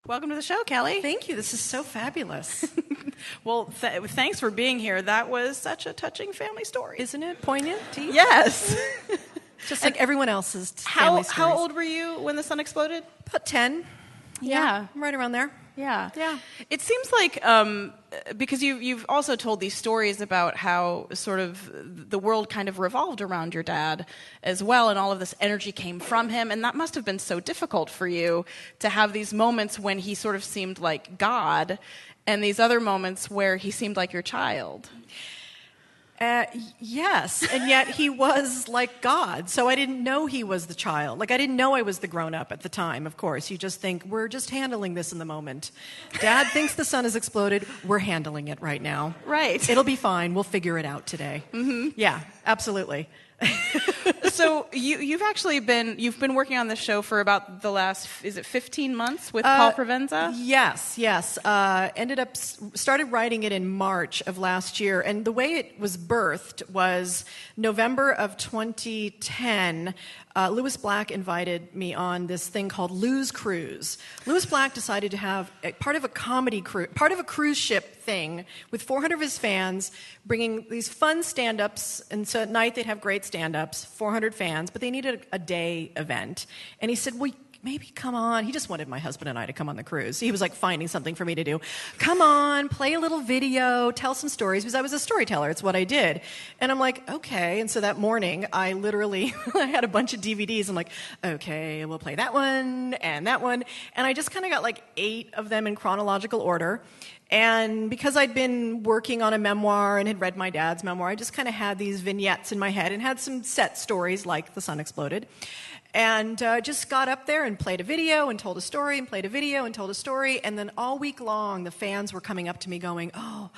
Welcome to the show, Kelly. Thank you. This is so fabulous. Well, thanks for being here. That was such a touching family story. Isn't it poignant? Yes. Just like everyone else's family stories. How old were you when the sun exploded? About 10. Yeah. I'm right around there. Yeah. Yeah. It seems like, because you've also told these stories about how sort of the world kind of revolved around your dad as well, and all of this energy came from him, and that must have been so difficult for you to have these moments when he sort of seemed like God, and these other moments where he seemed like your child. Yes, and yet he was like God, so I didn't know he was the child. Like, I didn't know I was the grown-up at the time, of course. You just think, we're just handling this in the moment. Dad thinks the sun has exploded. We're handling it right now. Right. It'll be fine. We'll figure it out today. Mm-hmm. Yeah, absolutely. So you've been working on this show for about the last, is it 15 months with Paul Provenza? Yes. Started writing it in March of last year, and the way it was birthed was November of 2010. Lewis Black invited me on this thing called Lou's Cruise. Lewis Black decided to have part of a cruise ship thing with 400 of his fans, bringing these fun stand-ups, and so at night they'd have great stand-ups, 400 fans, but they needed a day event. And he said, well, maybe come on. He just wanted my husband and I to come on the cruise. He was like finding something for me to do. Come on, play a little video, tell some stories, because I was a storyteller. It's what I did. And I'm like, okay. And so that morning, I literally I had a bunch of DVDs. I'm like, okay, we'll play that one and that one. And I just kind of got like 8 of them in chronological order. And because I'd been working on a memoir and had read my dad's memoir, I just kind of had these vignettes in my head and had some set stories like The Sun Exploded. And just got up there and played a video and told a story and played a video and told a story. And then all week long, the fans were coming up to me going, oh,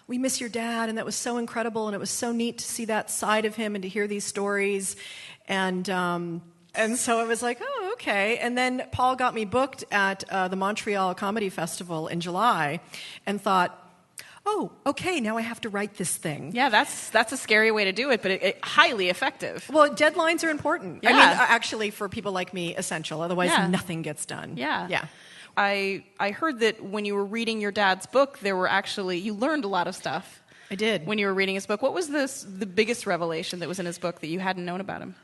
we miss your dad, and that was so incredible, and it was so neat to see that side of him and to hear these stories. And so I was like, oh, okay. And then Paul got me booked at the Montreal Comedy Festival in July and thought, oh, okay, now I have to write this thing. Yeah, that's a scary way to do it, but it highly effective. Well, deadlines are important. Yeah. I mean, actually, for people like me, essential. Otherwise, nothing gets done. Yeah. I heard that when you were reading your dad's book, you learned a lot of stuff. I did. When you were reading his book. What was the biggest revelation that was in his book that you hadn't known about him?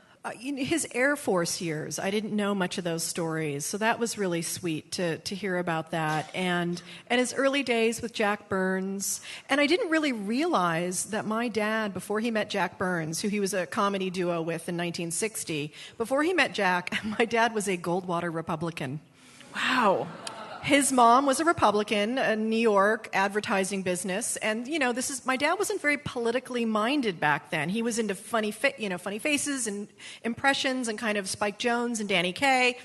His Air Force years, I didn't know much of those stories, so that was really sweet to hear about that. And his early days with Jack Burns. And I didn't really realize that my dad, before he met Jack Burns, who he was a comedy duo with in 1960, before he met Jack, my dad was a Goldwater Republican. Wow. His mom was a Republican, a New York advertising business, and my dad wasn't very politically minded back then. He was into funny faces and impressions and kind of Spike Jones and Danny Kaye.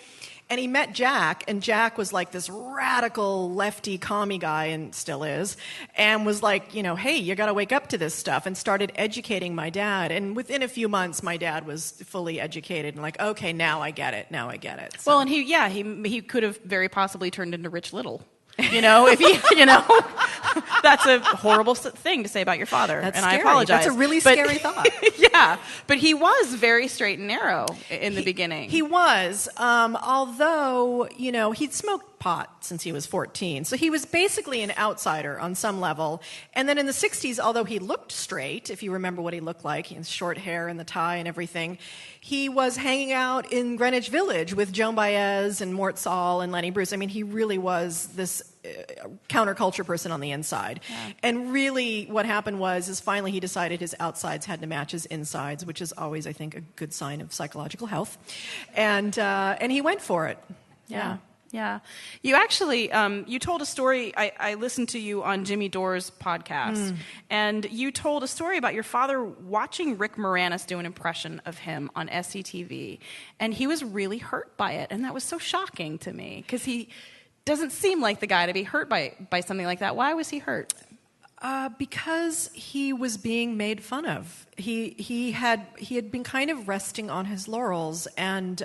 And he met Jack, and Jack was like this radical lefty commie guy, and still is, and was like, hey, you got to wake up to this stuff, and started educating my dad. And within a few months, my dad was fully educated and like, okay, now I get it. So. Well, and he could have very possibly turned into Rich Little. If he, that's a horrible thing to say about your father, that's and scary. I apologize. That's a really scary thought. Yeah, but he was very straight and narrow in the beginning. He was, although, he'd smoked pot since he was 14, so he was basically an outsider on some level. And then in the 60s, although he looked straight, if you remember what he looked like, he had short hair and the tie and everything, he was hanging out in Greenwich Village with Joan Baez and Mort Saul and Lenny Bruce. I mean, he really was this counterculture person on the inside. Yeah. And really what happened is finally he decided his outsides had to match his insides, which is always, I think, a good sign of psychological health. And he went for it. Yeah. Yeah. You actually, you told a story, I listened to you on Jimmy Dore's podcast, and you told a story about your father watching Rick Moranis do an impression of him on SCTV, and he was really hurt by it, and that was so shocking to me, because he doesn't seem like the guy to be hurt by something like that. Why was he hurt? Because he was being made fun of. He had been kind of resting on his laurels, and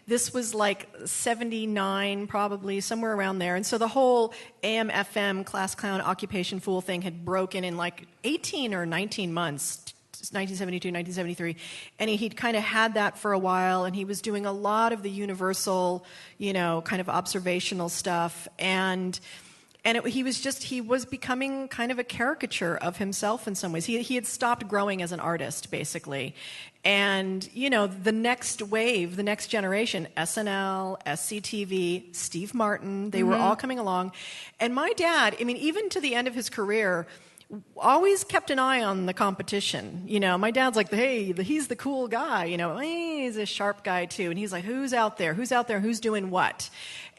this was like 79, probably, somewhere around there. And so the whole AM, FM, class clown, occupation fool thing had broken in like 18 or 19 months 1972, 1973, and he'd kind of had that for a while, and he was doing a lot of the universal, kind of observational stuff, and he was becoming kind of a caricature of himself in some ways. He had stopped growing as an artist, basically. And, the next wave, the next generation, SNL, SCTV, Steve Martin, they were all coming along. And my dad, even to the end of his career, always kept an eye on the competition. My dad's like, he's the cool guy. He's a sharp guy, too. And he's like, who's out there? Who's doing what?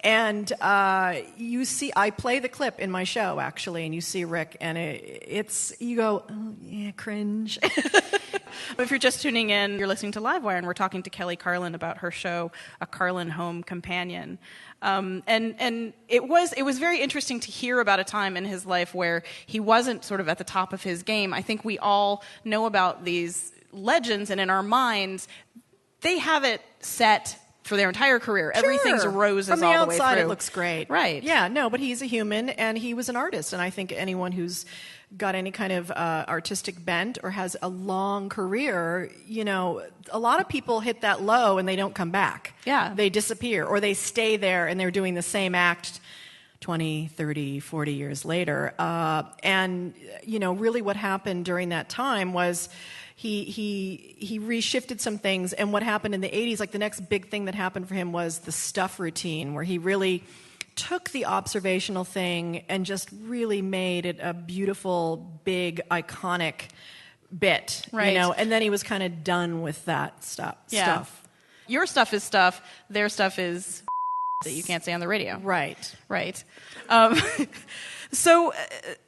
And you see, I play the clip in my show, actually, and you see Rick, and you go, oh, yeah, cringe. If you're just tuning in, you're listening to Livewire, and we're talking to Kelly Carlin about her show, A Carlin Home Companion. And it was very interesting to hear about a time in his life where he wasn't sort of at the top of his game. I think we all know about these legends, and in our minds, they have it set for their entire career. Sure. Everything's roses all the way through. From the outside, it looks great. Right. Yeah, no, but he's a human, and he was an artist. And I think anyone who's got any kind of artistic bent or has a long career, a lot of people hit that low and they don't come back. Yeah. They disappear, or they stay there and they're doing the same act 20, 30, 40 years later. And really what happened during that time was he reshifted some things, and what happened in the 80s, like the next big thing that happened for him was the stuff routine, where he really took the observational thing and just really made it a beautiful, big, iconic bit, right. And then he was kind of done with that stuff. Your stuff is stuff, their stuff is that you can't say on the radio. Right. So,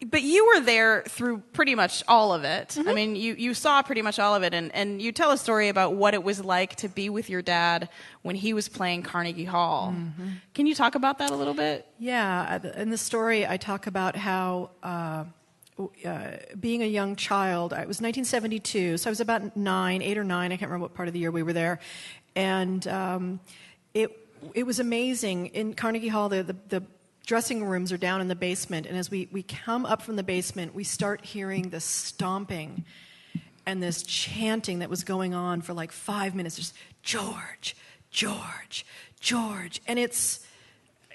but you were there through pretty much all of it. I mean, you saw pretty much all of it, and you tell a story about what it was like to be with your dad when he was playing Carnegie Hall. Can you talk about that a little bit? Yeah, in the story I talk about how being a young child, it was 1972, so I was about 8 or 9, I can't remember what part of the year we were there, and it was amazing. In Carnegie Hall, the dressing rooms are down in the basement, and as we come up from the basement, we start hearing this stomping and this chanting that was going on for like 5 minutes, just George, George, George, and it's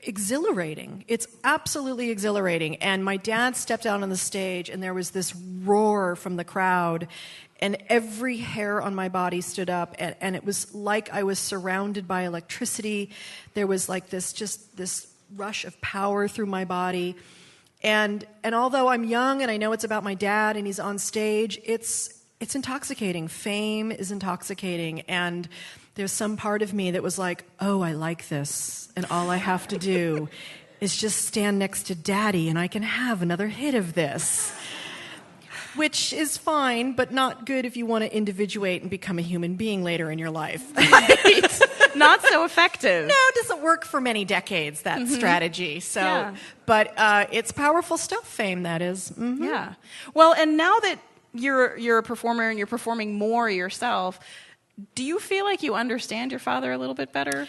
exhilarating. It's absolutely exhilarating. And my dad stepped out on the stage, and there was this roar from the crowd, and every hair on my body stood up, and it was like I was surrounded by electricity. There was like this rush of power through my body. And although I'm young and I know it's about my dad and he's on stage, it's intoxicating. Fame is intoxicating. And there's some part of me that was like, oh, I like this. And all I have to do is just stand next to Daddy and I can have another hit of this. Which is fine, but not good if you want to individuate and become a human being later in your life. Right. Not so effective. No, it doesn't work for many decades, that strategy. So, but it's powerful stuff, fame, that is. Yeah. Well, and now that you're a performer and you're performing more yourself, do you feel like you understand your father a little bit better?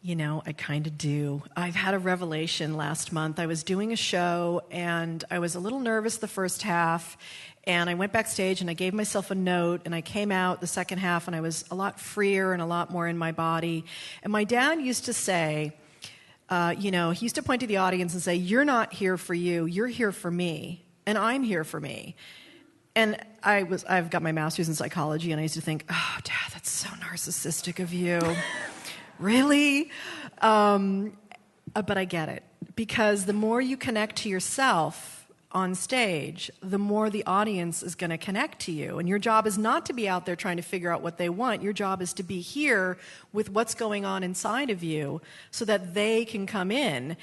I kind of do. I've had a revelation last month. I was doing a show, and I was a little nervous the first half, and I went backstage, and I gave myself a note, and I came out the second half, and I was a lot freer and a lot more in my body. And my dad used to say, he used to point to the audience and say, you're not here for you, you're here for me, and I'm here for me. And I've got my master's in psychology, and I used to think, oh, Dad, that's so narcissistic of you. Really? But I get it. Because the more you connect to yourself on stage, the more the audience is going to connect to you. And your job is not to be out there trying to figure out what they want. Your job is to be here with what's going on inside of you so that they can come in.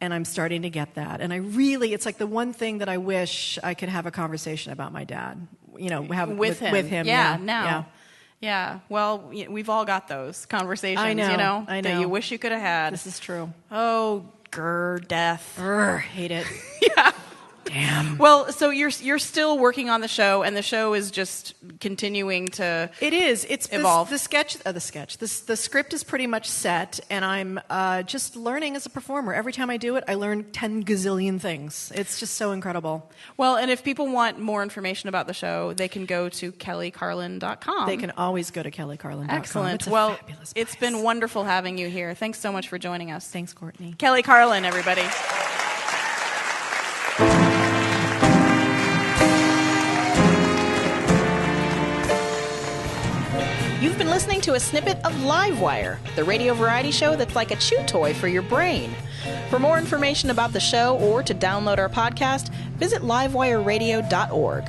And I'm starting to get that. And it's like the one thing that I wish I could have a conversation about my dad. With him. Yeah, now. Yeah, well, we've all got those conversations, I know. that you wish you could have had. This is true. Oh, death. Hate it. Yeah. Damn Damn. Well, so you're still working on the show, and the show is just continuing to. It is. It's evolve. The script is pretty much set, and I'm just learning as a performer. Every time I do it, I learn 10 gazillion things. It's just so incredible. Well, and if people want more information about the show, they can go to kellycarlin.com. They can always go to kellycarlin.com. Excellent. It's a well, fabulous it's place. been wonderful having you here. Thanks so much for joining us. Thanks, Courtenay. Kelly Carlin, everybody. You've been listening to a snippet of Livewire, the radio variety show that's like a chew toy for your brain. For more information about the show or to download our podcast, visit livewireradio.org.